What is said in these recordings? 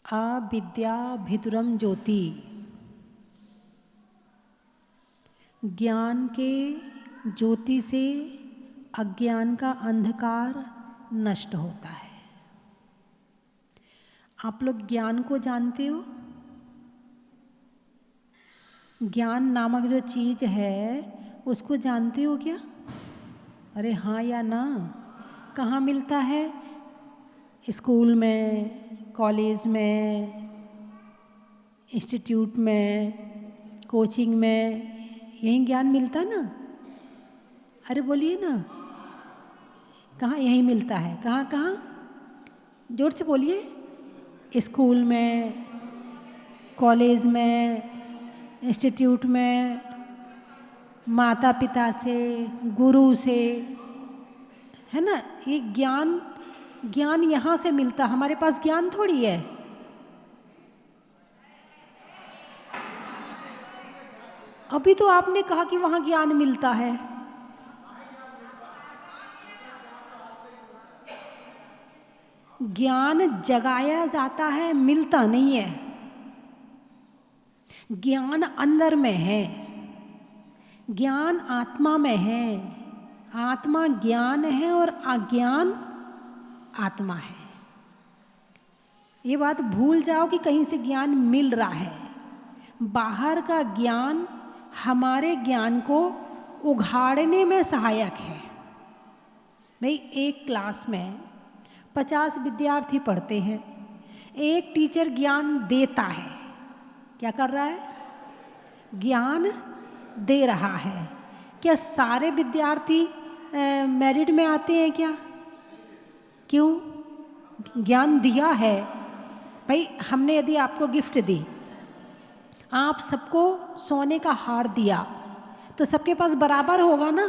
अविद्या भितुरम ज्योति, ज्ञान के ज्योति से अज्ञान का अंधकार नष्ट होता है। आप लोग ज्ञान को जानते हो? ज्ञान नामक जो चीज है उसको जानते हो क्या? अरे हाँ या ना? कहाँ मिलता है? स्कूल में, कॉलेज में, इंस्टीट्यूट में, कोचिंग में, यही ज्ञान मिलता ना? अरे बोलिए ना, कहाँ यही मिलता है? कहाँ कहाँ? जोर से बोलिए। स्कूल में, कॉलेज में, इंस्टीट्यूट में, माता पिता से, गुरु से, है ना? ये ज्ञान ज्ञान यहाँ से मिलता। हमारे पास ज्ञान थोड़ी है। अभी तो आपने कहा कि वहाँ ज्ञान मिलता है। ज्ञान जगाया जाता है, मिलता नहीं है। ज्ञान अंदर में है, ज्ञान आत्मा में है। आत्मा ज्ञान है और अज्ञान आत्मा है। ये बात भूल जाओ कि कहीं से ज्ञान मिल रहा है। बाहर का ज्ञान हमारे ज्ञान को उघाड़ने में सहायक है। भाई, एक क्लास में 50 विद्यार्थी पढ़ते हैं। एक टीचर ज्ञान देता है। क्या कर रहा है? ज्ञान दे रहा है। क्या सारे विद्यार्थी मेरिट में आते हैं क्या? क्यों? ज्ञान दिया है। भाई, हमने यदि आपको गिफ्ट दी, आप सबको सोने का हार दिया, तो सबके पास बराबर होगा ना?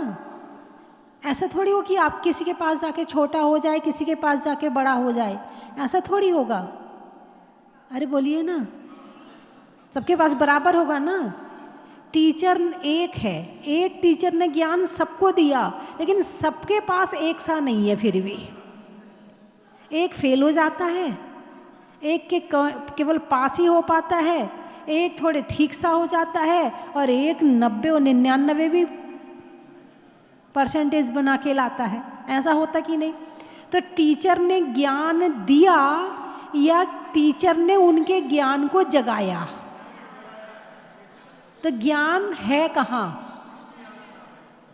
ऐसा थोड़ी हो कि आप किसी के पास जाके छोटा हो जाए, किसी के पास जाके बड़ा हो जाए। ऐसा थोड़ी होगा। अरे बोलिए ना, सबके पास बराबर होगा ना? टीचर एक है, एक टीचर ने ज्ञान सबको दिया, लेकिन सबके पास एक सा नहीं है। फिर भी एक फेल हो जाता है, एक के केवल पास ही हो पाता है, एक थोड़े ठीक सा हो जाता है, और एक 90 और 99 भी परसेंटेज बना के लाता है। ऐसा होता कि नहीं? तो टीचर ने ज्ञान दिया या टीचर ने उनके ज्ञान को जगाया? तो ज्ञान है कहाँ?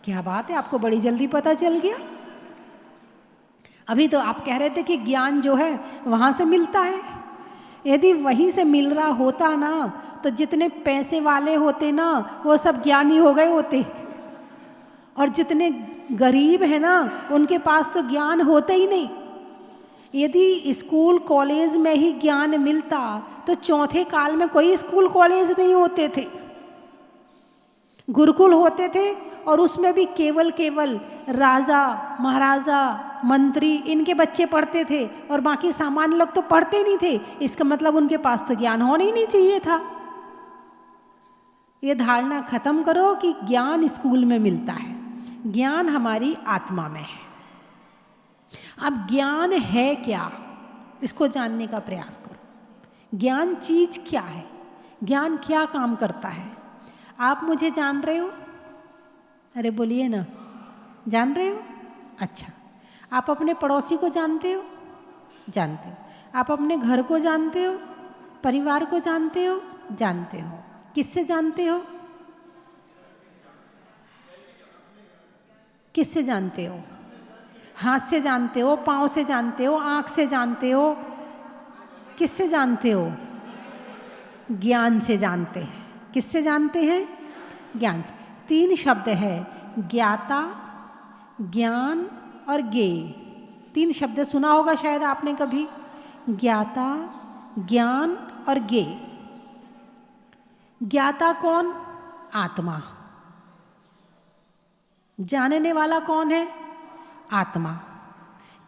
क्या बात है, आपको बड़ी जल्दी पता चल गया। अभी तो आप कह रहे थे कि ज्ञान जो है वहाँ से मिलता है। यदि वहीं से मिल रहा होता ना, तो जितने पैसे वाले होते ना, वो सब ज्ञानी हो गए होते, और जितने गरीब हैं ना, उनके पास तो ज्ञान होता ही नहीं। यदि स्कूल कॉलेज में ही ज्ञान मिलता, तो चौथे काल में कोई स्कूल कॉलेज नहीं होते थे। गुरुकुल होते थे, और उसमें भी केवल राजा, महाराजा, मंत्री, इनके बच्चे पढ़ते थे, और बाकी सामान्य लोग तो पढ़ते ही नहीं थे। इसका मतलब उनके पास तो ज्ञान होना ही नहीं चाहिए था। ये धारणा खत्म करो कि ज्ञान स्कूल में मिलता है। ज्ञान हमारी आत्मा में है। अब ज्ञान है क्या, इसको जानने का प्रयास करो। ज्ञान चीज क्या है? ज्ञान क्या काम करता है? आप मुझे जान रहे हो? अरे बोलिए ना, जान रहे हो? अच्छा। आप अपने पड़ोसी को जानते हो? जानते हो। आप अपने घर को जानते हो? परिवार को जानते हो? जानते हो। किससे जानते हो? किससे जानते हो? हाथ से जानते हो, पाँव से जानते हो, आँख से जानते हो। किससे जानते हो? ज्ञान से जानते हैं। किससे जानते हैं? ज्ञान से। 3 शब्द है, ज्ञाता, ज्ञान और ज्ञेय। 3 शब्द सुना होगा शायद आपने कभी। ज्ञाता, ज्ञान और ज्ञेय। ज्ञाता कौन? आत्मा। जानने वाला कौन है? आत्मा।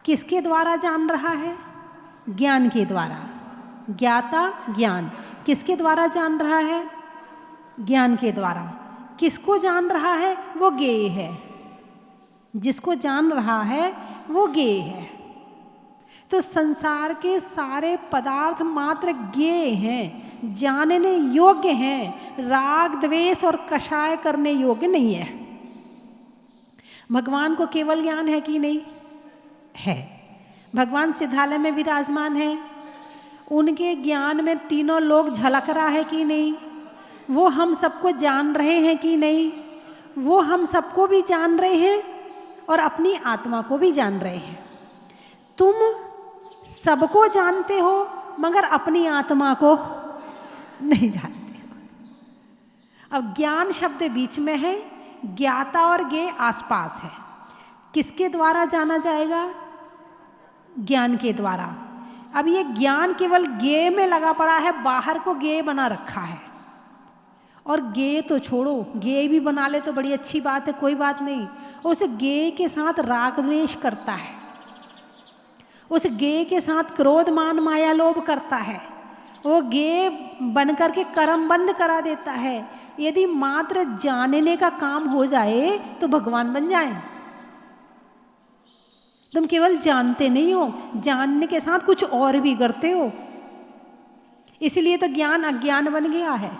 किसके द्वारा जान रहा है? ज्ञान के द्वारा। ज्ञाता, ज्ञान किसके द्वारा जान रहा है? ज्ञान के द्वारा। किसको जान रहा है? वो ज्ञेय है। जिसको जान रहा है वो ज्ञेय है। तो संसार के सारे पदार्थ मात्र ज्ञेय हैं, जानने योग्य हैं, राग द्वेष और कषाय करने योग्य नहीं है। भगवान को केवल ज्ञान है कि नहीं? है। भगवान सिद्धालय में विराजमान है, उनके ज्ञान में तीनों लोग झलक रहा है कि नहीं? वो हम सबको जान रहे हैं कि नहीं? वो हम सबको भी जान रहे हैं और अपनी आत्मा को भी जान रहे हैं। तुम सबको जानते हो मगर अपनी आत्मा को नहीं जानते हो। अब ज्ञान शब्द बीच में है, ज्ञाता और ज्ञेय आसपास है। किसके द्वारा जाना जाएगा? ज्ञान के द्वारा। अब ये ज्ञान केवल ज्ञेय में लगा पड़ा है, बाहर को ज्ञेय बना रखा है। और ज्ञेय तो छोड़ो, ज्ञेय भी बना ले तो बड़ी अच्छी बात है, कोई बात नहीं। उस ज्ञेय के साथ राग द्वेष करता है, उस ज्ञेय के साथ क्रोध मान माया लोभ करता है, वो ज्ञेय बन करके कर्म बंद करा देता है। यदि मात्र जानने का काम हो जाए तो भगवान बन जाए। तुम केवल जानते नहीं हो, जानने के साथ कुछ और भी करते हो, इसलिए तो ज्ञान अज्ञान बन गया है।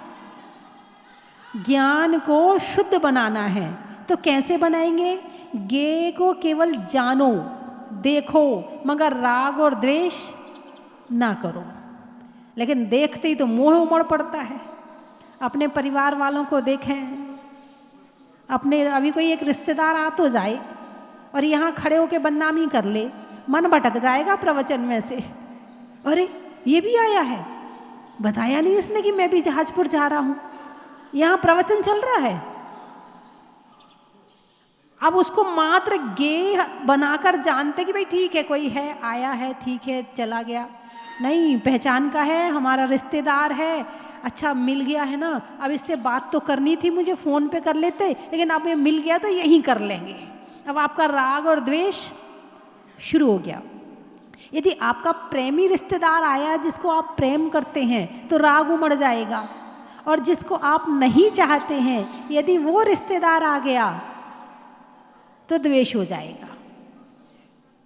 ज्ञान को शुद्ध बनाना है तो कैसे बनाएंगे? ज्ञेय को केवल जानो, देखो, मगर राग और द्वेष ना करो। लेकिन देखते ही तो मोह उमड़ पड़ता है। अपने परिवार वालों को देखें, अपने अभी कोई एक रिश्तेदार आ तो जाए और यहाँ खड़े होकर बदनामी कर ले, मन भटक जाएगा प्रवचन में से। अरे ये भी आया है, बताया नहीं इसने कि मैं भी जहाजपुर जा रहा हूँ, यहाँ प्रवचन चल रहा है। अब उसको मात्र ज्ञेय बनाकर जानते कि भाई ठीक है, कोई है, आया है, ठीक है, चला गया। नहीं, पहचान का है, हमारा रिश्तेदार है, अच्छा मिल गया है ना, अब इससे बात तो करनी थी, मुझे फ़ोन पे कर लेते, लेकिन अब ये मिल गया तो यहीं कर लेंगे। अब आपका राग और द्वेष शुरू हो गया। यदि आपका प्रेमी रिश्तेदार आया जिसको आप प्रेम करते हैं तो राग उमड़ जाएगा, और जिसको आप नहीं चाहते हैं यदि वो रिश्तेदार आ गया तो द्वेष हो जाएगा।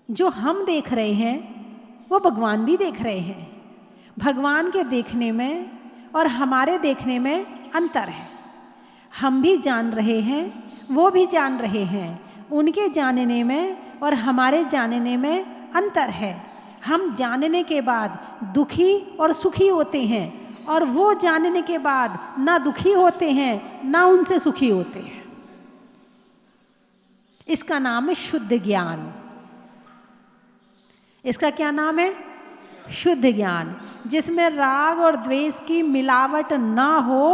जो हम देख रहे हैं वो भगवान भी देख रहे हैं। भगवान के देखने में और हमारे देखने में अंतर है। हम भी जान रहे हैं, वो भी जान रहे हैं। उनके जानने में और हमारे जानने में अंतर है। हम जानने के बाद दुखी और सुखी होते हैं, और वो जानने के बाद ना दुखी होते हैं ना उनसे सुखी होते हैं। इसका नाम है शुद्ध ज्ञान। इसका क्या नाम है? शुद्ध ज्ञान। जिसमें राग और द्वेष की मिलावट ना हो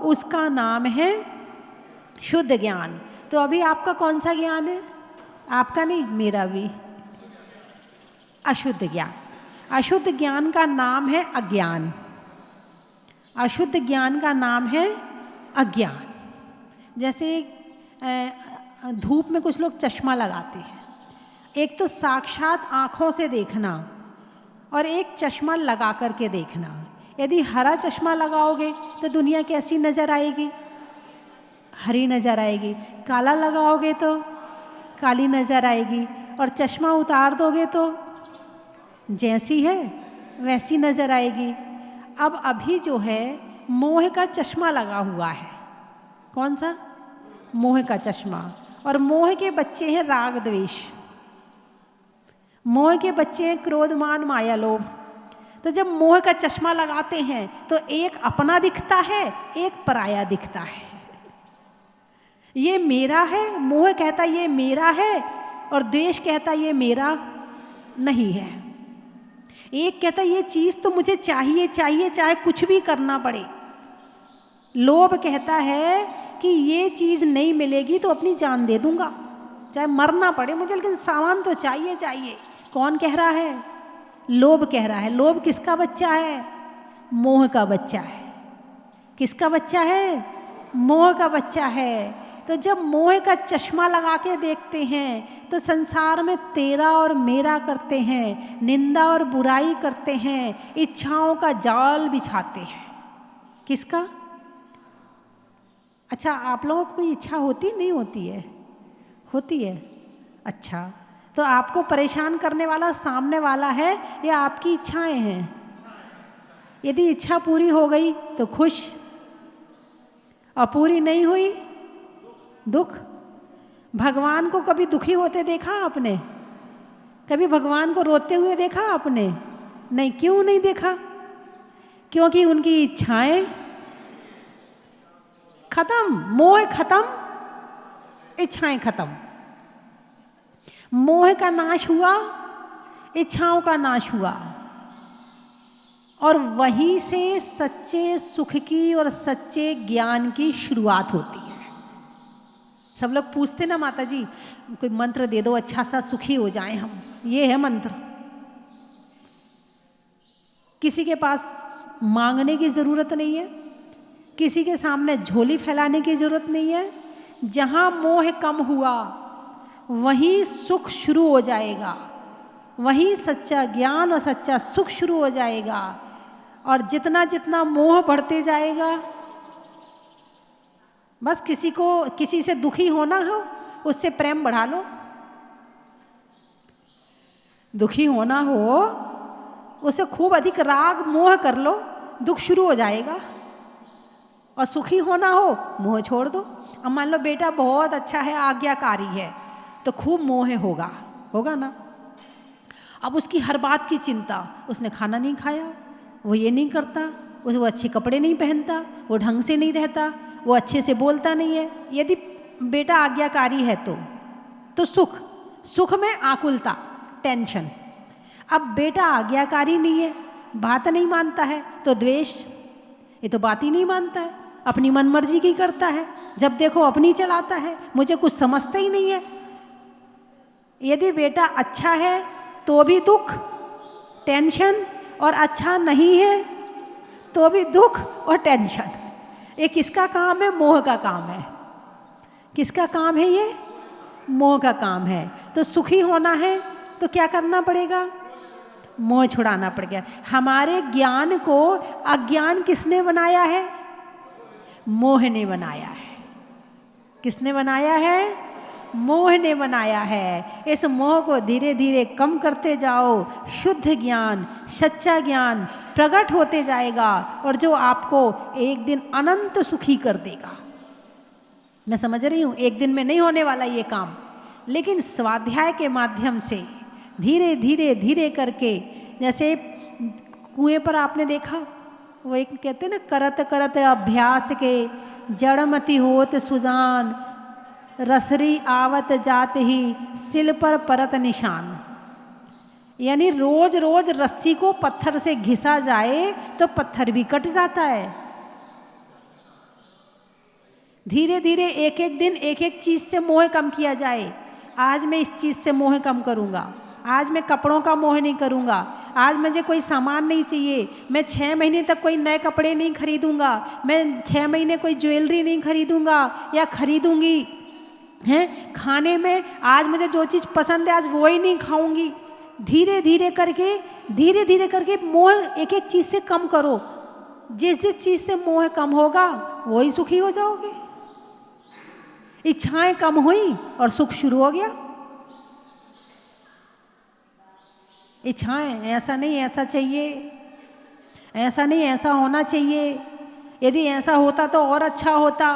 उसका नाम है शुद्ध ज्ञान। तो अभी आपका कौन सा ज्ञान है? आपका नहीं, मेरा भी अशुद्ध ज्ञान। अशुद्ध ज्ञान का नाम है अज्ञान। अशुद्ध ज्ञान का नाम है अज्ञान। जैसे धूप में कुछ लोग चश्मा लगाते हैं। एक तो साक्षात आँखों से देखना और एक चश्मा लगा करके देखना। यदि हरा चश्मा लगाओगे तो दुनिया कैसी नज़र आएगी? हरी नज़र आएगी। काला लगाओगे तो काली नज़र आएगी, और चश्मा उतार दोगे तो जैसी है वैसी नज़र आएगी। अब अभी जो है मोह का चश्मा लगा हुआ है। कौन सा? मोह का चश्मा। और मोह के बच्चे हैं राग द्वेष, मोह के बच्चे हैं क्रोध मान माया लोभ। तो जब मोह का चश्मा लगाते हैं तो एक अपना दिखता है, एक पराया दिखता है। ये मेरा है, मोह कहता ये मेरा है, और द्वेष कहता ये मेरा नहीं है। एक कहता ये चीज़ तो मुझे चाहिए चाहिए, चाहे कुछ भी करना पड़े। लोभ कहता है कि ये चीज़ नहीं मिलेगी तो अपनी जान दे दूंगा, चाहे मरना पड़े मुझे, लेकिन सामान तो चाहिए चाहिए। कौन कह रहा है? लोभ कह रहा है। लोभ किसका बच्चा है? मोह का बच्चा है। किसका बच्चा है? मोह का बच्चा है। तो जब मोह का चश्मा लगा के देखते हैं तो संसार में तेरा और मेरा करते हैं, निंदा और बुराई करते हैं, इच्छाओं का जाल बिछाते हैं। किसका? अच्छा, आप लोगों को कोई इच्छा होती नहीं होती है? होती है। अच्छा, तो आपको परेशान करने वाला सामने वाला है या आपकी इच्छाएं हैं? यदि इच्छा पूरी हो गई तो खुश, और पूरी नहीं हुई दुख। भगवान को कभी दुखी होते देखा आपने? कभी भगवान को रोते हुए देखा आपने? नहीं। क्यों नहीं देखा? क्योंकि उनकी इच्छाएं खत्म, मोह खत्म, इच्छाएं खत्म। मोह का नाश हुआ, इच्छाओं का नाश हुआ, और वहीं से सच्चे सुख की और सच्चे ज्ञान की शुरुआत होती है। सब लोग पूछते ना, माता जी कोई मंत्र दे दो अच्छा सा सुखी हो जाएं हम। ये है मंत्र। किसी के पास मांगने की जरूरत नहीं है, किसी के सामने झोली फैलाने की जरूरत नहीं है। जहां मोह कम हुआ वहीं सुख शुरू हो जाएगा, वहीं सच्चा ज्ञान और सच्चा सुख शुरू हो जाएगा। और जितना जितना मोह बढ़ते जाएगा, बस किसी से दुखी होना हो उससे प्रेम बढ़ा लो, दुखी होना हो उसे खूब अधिक राग मोह कर लो, दुख शुरू हो जाएगा। और सुखी होना हो मोह छोड़ दो। अब मान लो बेटा बहुत अच्छा है, आज्ञाकारी है, तो खूब मोह होगा ना। अब उसकी हर बात की चिंता, उसने खाना नहीं खाया, वो ये नहीं करता, वो अच्छे कपड़े नहीं पहनता, वो ढंग से नहीं रहता, वो अच्छे से बोलता नहीं है। यदि बेटा आज्ञाकारी है तो सुख में आकुलता, टेंशन। अब बेटा आज्ञाकारी नहीं है, बात नहीं मानता है, तो द्वेष। ये तो बात ही नहीं मानता है, अपनी मनमर्जी की करता है, जब देखो अपनी चलाता है, मुझे कुछ समझता ही नहीं है। यदि बेटा अच्छा है तो भी दुख, टेंशन, और अच्छा नहीं है तो भी दुख और टेंशन। ये किसका काम है? मोह का काम है। किसका काम है ये? मोह का काम है। तो सुखी होना है तो क्या करना पड़ेगा? मोह छुड़ाना पड़ेगा। हमारे ज्ञान को अज्ञान किसने बनाया है? मोह ने बनाया है। किसने बनाया है? मोह ने बनाया है। इस मोह को धीरे धीरे कम करते जाओ, शुद्ध ज्ञान, सच्चा ज्ञान प्रकट होते जाएगा, और जो आपको एक दिन अनंत सुखी कर देगा। मैं समझ रही हूँ एक दिन में नहीं होने वाला ये काम, लेकिन स्वाध्याय के माध्यम से धीरे धीरे धीरे करके, जैसे कुएं पर आपने देखा, वो एक कहते हैं ना, करत करत अभ्यास के जड़मति होत सुजान, रसरी आवत जात ही सिल पर परत निशान। यानी रोज रोज रस्सी को पत्थर से घिसा जाए तो पत्थर भी कट जाता है। धीरे धीरे एक एक दिन एक एक चीज से मोह कम किया जाए। आज मैं इस चीज से मोह कम करूंगा, आज मैं कपड़ों का मोह नहीं करूंगा, आज मुझे कोई सामान नहीं चाहिए, मैं 6 महीने तक कोई नए कपड़े नहीं खरीदूंगा, मैं 6 महीने कोई ज्वेलरी नहीं खरीदूंगा या खरीदूंगी, हैं खाने में आज मुझे जो चीज़ पसंद है आज वो ही नहीं खाऊंगी। धीरे धीरे करके मोह एक एक चीज़ से कम करो। जिस जिस चीज़ से मोह कम होगा वही सुखी हो जाओगे। इच्छाएं कम हुई और सुख शुरू हो गया। इच्छाएं ऐसा नहीं ऐसा चाहिए, ऐसा नहीं ऐसा होना चाहिए, यदि ऐसा होता तो और अच्छा होता।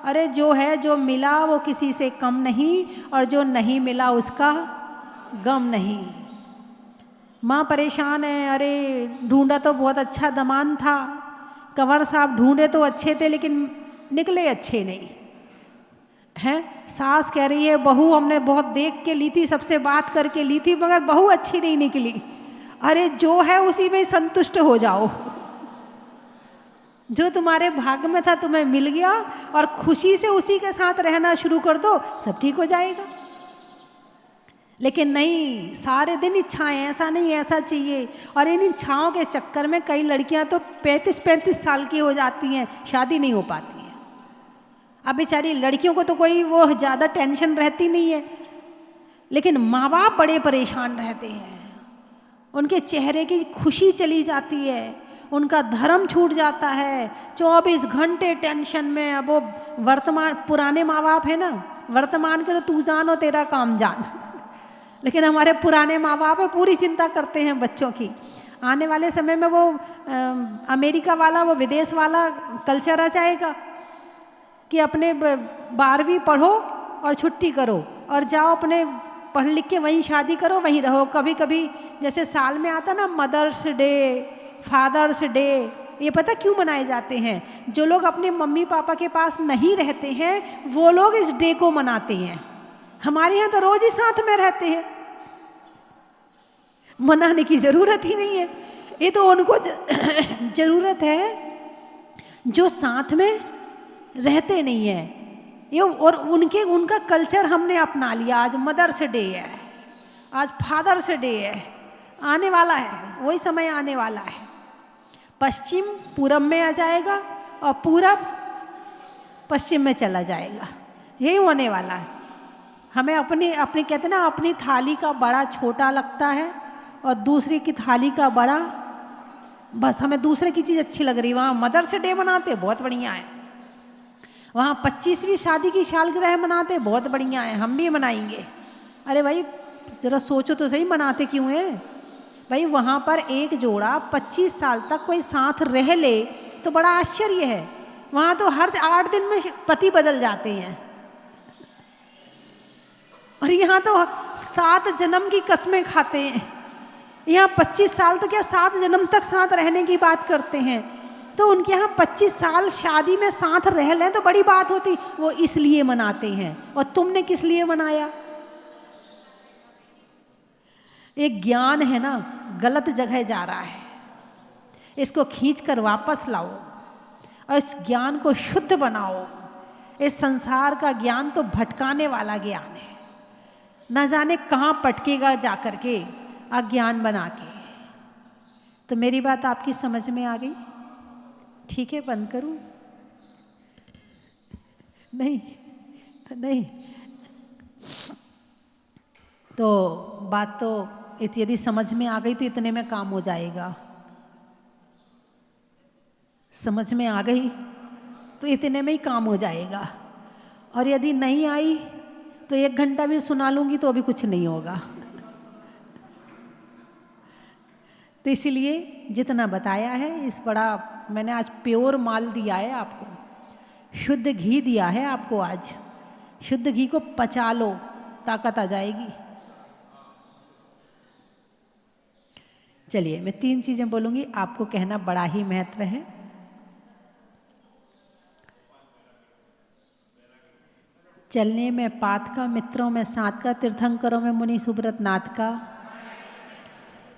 अरे जो है जो मिला वो किसी से कम नहीं, और जो नहीं मिला उसका गम नहीं। माँ परेशान है, अरे ढूंढा तो बहुत अच्छा दमान था, कंवर साहब ढूंढे तो अच्छे थे लेकिन निकले अच्छे नहीं हैं। सास कह रही है बहू हमने बहुत देख के ली थी, सबसे बात करके ली थी, मगर बहू अच्छी नहीं निकली। अरे जो है उसी में संतुष्ट हो जाओ, जो तुम्हारे भाग्य में था तुम्हें मिल गया, और खुशी से उसी के साथ रहना शुरू कर दो, सब ठीक हो जाएगा। लेकिन नहीं, सारे दिन इच्छाएं, ऐसा नहीं ऐसा चाहिए। और इन इच्छाओं के चक्कर में कई लड़कियां तो 35-35 साल की हो जाती हैं, शादी नहीं हो पाती है। अब बेचारी लड़कियों को तो कोई वो ज़्यादा टेंशन रहती नहीं है, लेकिन माँ बाप बड़े परेशान रहते हैं। उनके चेहरे की खुशी चली जाती है, उनका धर्म छूट जाता है। 24 घंटे टेंशन में। अब वो वर्तमान पुराने माँ बाप है ना, वर्तमान के तो तू जान और तेरा काम जान। लेकिन हमारे पुराने माँ बाप है पूरी चिंता करते हैं बच्चों की। आने वाले समय में वो अमेरिका वाला, वो विदेश वाला कल्चर आ जाएगा कि अपने 12वीं पढ़ो और छुट्टी करो और जाओ अपने पढ़ लिख के वहीं शादी करो, वहीं रहो। कभी कभी जैसे साल में आता ना मदर्स डे, फादर्स डे, ये पता क्यों मनाए जाते हैं? जो लोग अपने मम्मी पापा के पास नहीं रहते हैं वो लोग इस डे को मनाते हैं। हमारे यहाँ तो रोज ही साथ में रहते हैं, मनाने की जरूरत ही नहीं है। ये तो उनको जरूरत है जो साथ में रहते नहीं है ये, और उनका कल्चर हमने अपना लिया। आज मदर्स डे है, आज फादर्स डे है, आने वाला है, वही समय आने वाला है। पश्चिम पूरब में आ जाएगा और पूरब पश्चिम में चला जाएगा, यही होने वाला है। हमें अपनी कहते ना, अपनी थाली का बड़ा छोटा लगता है और दूसरे की थाली का बड़ा, बस हमें दूसरे की चीज़ अच्छी लग रही। वहाँ मदर्स डे मनाते बहुत बढ़िया है, वहाँ 25वीं शादी की सालगिरह मनाते बहुत बढ़िया है, हम भी मनाएंगे। अरे भाई जरा सोचो तो सही, मनाते क्यों हैं भाई? वहाँ पर एक जोड़ा 25 साल तक कोई साथ रह ले तो बड़ा आश्चर्य है। वहाँ तो हर 8 दिन में पति बदल जाते हैं, और यहाँ तो 7 जन्म की कस्में खाते हैं। यहाँ 25 साल तो क्या 7 जन्म तक साथ रहने की बात करते हैं। तो उनके यहाँ 25 साल शादी में साथ रह लें तो बड़ी बात होती, वो इसलिए मनाते हैं। और तुमने किस लिए मनाया? एक ज्ञान है ना, गलत जगह जा रहा है, इसको खींच कर वापस लाओ और इस ज्ञान को शुद्ध बनाओ। इस संसार का ज्ञान तो भटकाने वाला ज्ञान है, न जाने कहाँ पटकेगा जा कर के अज्ञान बना के। तो मेरी बात आपकी समझ में आ गई? ठीक है, बंद करूं? नहीं नहीं, तो बात तो यदि समझ में आ गई तो इतने में काम हो जाएगा। समझ में आ गई तो इतने में ही काम हो जाएगा, और यदि नहीं आई तो 1 घंटा भी सुना लूंगी तो अभी कुछ नहीं होगा। तो इसीलिए जितना बताया है, इस बड़ा मैंने आज प्योर माल दिया है आपको, शुद्ध घी दिया है आपको। आज शुद्ध घी को पचा लो, ताकत आ जाएगी। चलिए मैं 3 चीजें बोलूंगी, आपको कहना बड़ा ही महत्व है। चलने में पात का, मित्रों में साथ का, तीर्थंकरों में मुनि सुब्रत नाथ का,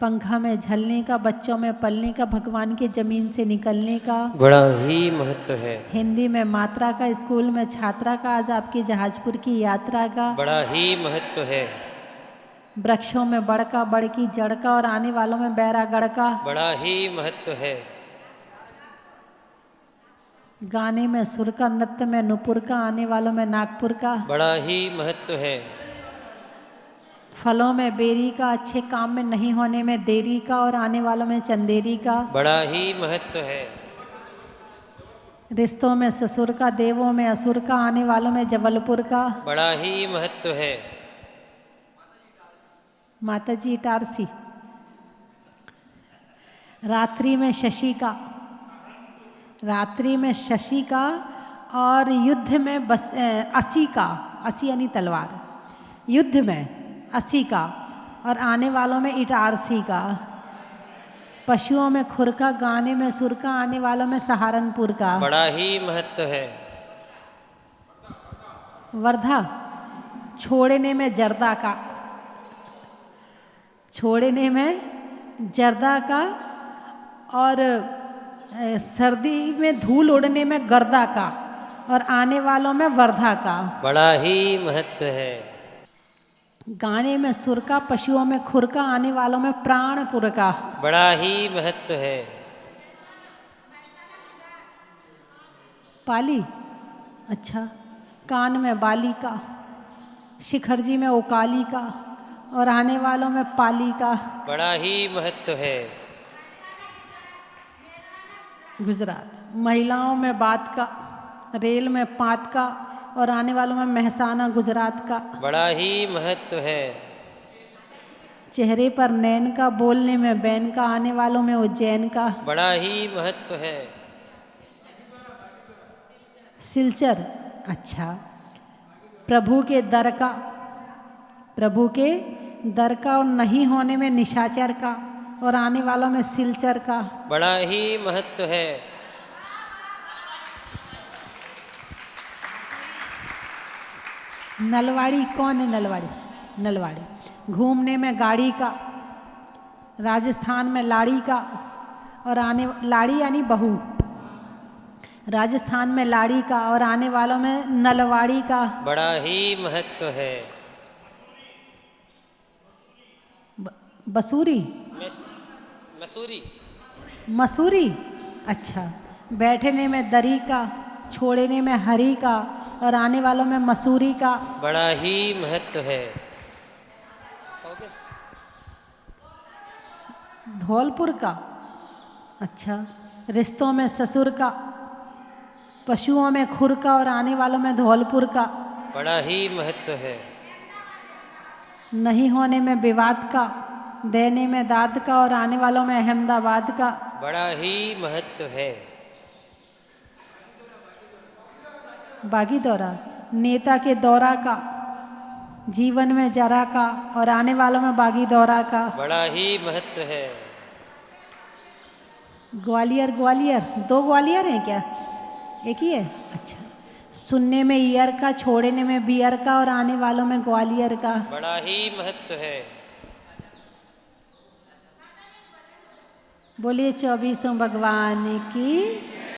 पंखा में झलने का, बच्चों में पलने का, भगवान की जमीन से निकलने का बड़ा ही महत्व है। हिंदी में मात्रा का, स्कूल में छात्रा का, आज आपकी जहाजपुर की यात्रा का बड़ा ही महत्व है। वृक्षों में बड़ का, बड़ की जड़ का, और आने वालों में बैरागढ़ का बड़ा ही महत्व है। गाने में सुर का, नृत्य में नुपुर का, आने वालों में नागपुर का बड़ा ही महत्व है। फलों में बेरी का, अच्छे काम में नहीं होने में देरी का, और आने वालों में चंदेरी का बड़ा ही महत्व है। रिश्तों में ससुर का, देवों में असुर का, आने वालों में जबलपुर का बड़ा ही महत्व है। माता जी इटारसी। रात्रि में शशि का, रात्रि में शशि का, और युद्ध में असी का, असी यानी तलवार, युद्ध में असी का, और आने वालों में इटारसी का। पशुओं में खुर का, गाने में सुर का, आने वालों में सहारनपुर का बड़ा ही महत्व है। वर्धा छोड़ने में जर्दा का, छोड़ने में जर्दा का, और सर्दी में धूल उड़ने में गर्दा का, और आने वालों में वर्धा का बड़ा ही महत्व है। गाने में सुर का, पशुओं में खुर का, आने वालों में प्राणपुर का बड़ा ही महत्व है। पाली, अच्छा, कान में बाली का, शिखर जी में ओकाली का, और आने वालों में पाली का बड़ा ही महत्व है। गुजरात महिलाओं में बात का, रेल में पात का, और आने वालों में महसाना गुजरात का बड़ा ही महत्व है। चेहरे पर नैन का, बोलने में बैन का, आने वालों में उज्जैन का। बड़ा ही महत्व है। सिलचर, अच्छा। प्रभु के दर का, प्रभु के दर का और नहीं होने में निशाचर का और आने वालों में सिलचर का। बड़ा ही महत्व है। नलवाड़ी कौन है? नलवाड़ी, नलवाड़ी। घूमने में गाड़ी का, राजस्थान में लाड़ी का और आने, लाड़ी यानी बहू, राजस्थान में लाड़ी का और आने वालों में नलवाड़ी का। बड़ा ही महत्व है। बसूरी, मसूरी, मसूरी, अच्छा। बैठने में दरी का, छोड़ने में हरी का और आने वालों में मसूरी का। बड़ा ही महत्व है। धौलपुर का, अच्छा। रिश्तों में ससुर का, पशुओं में खुर का और आने वालों में धौलपुर का। बड़ा ही महत्व है। नहीं होने में विवाद का, देने में दाद का और आने वालों में अहमदाबाद का। बड़ा ही महत्व है। बागी दौरा, नेता के दौरा का, जीवन में जरा का और आने वालों में बागी दौरा का। बड़ा ही महत्व है। ग्वालियर, ग्वालियर, दो ग्वालियर हैं क्या? एक ही है, अच्छा। सुनने में ईयर का, छोड़ने में बियर का और आने वालों में ग्वालियर का। बड़ा ही महत्व है। बोलिए 24 भगवान की।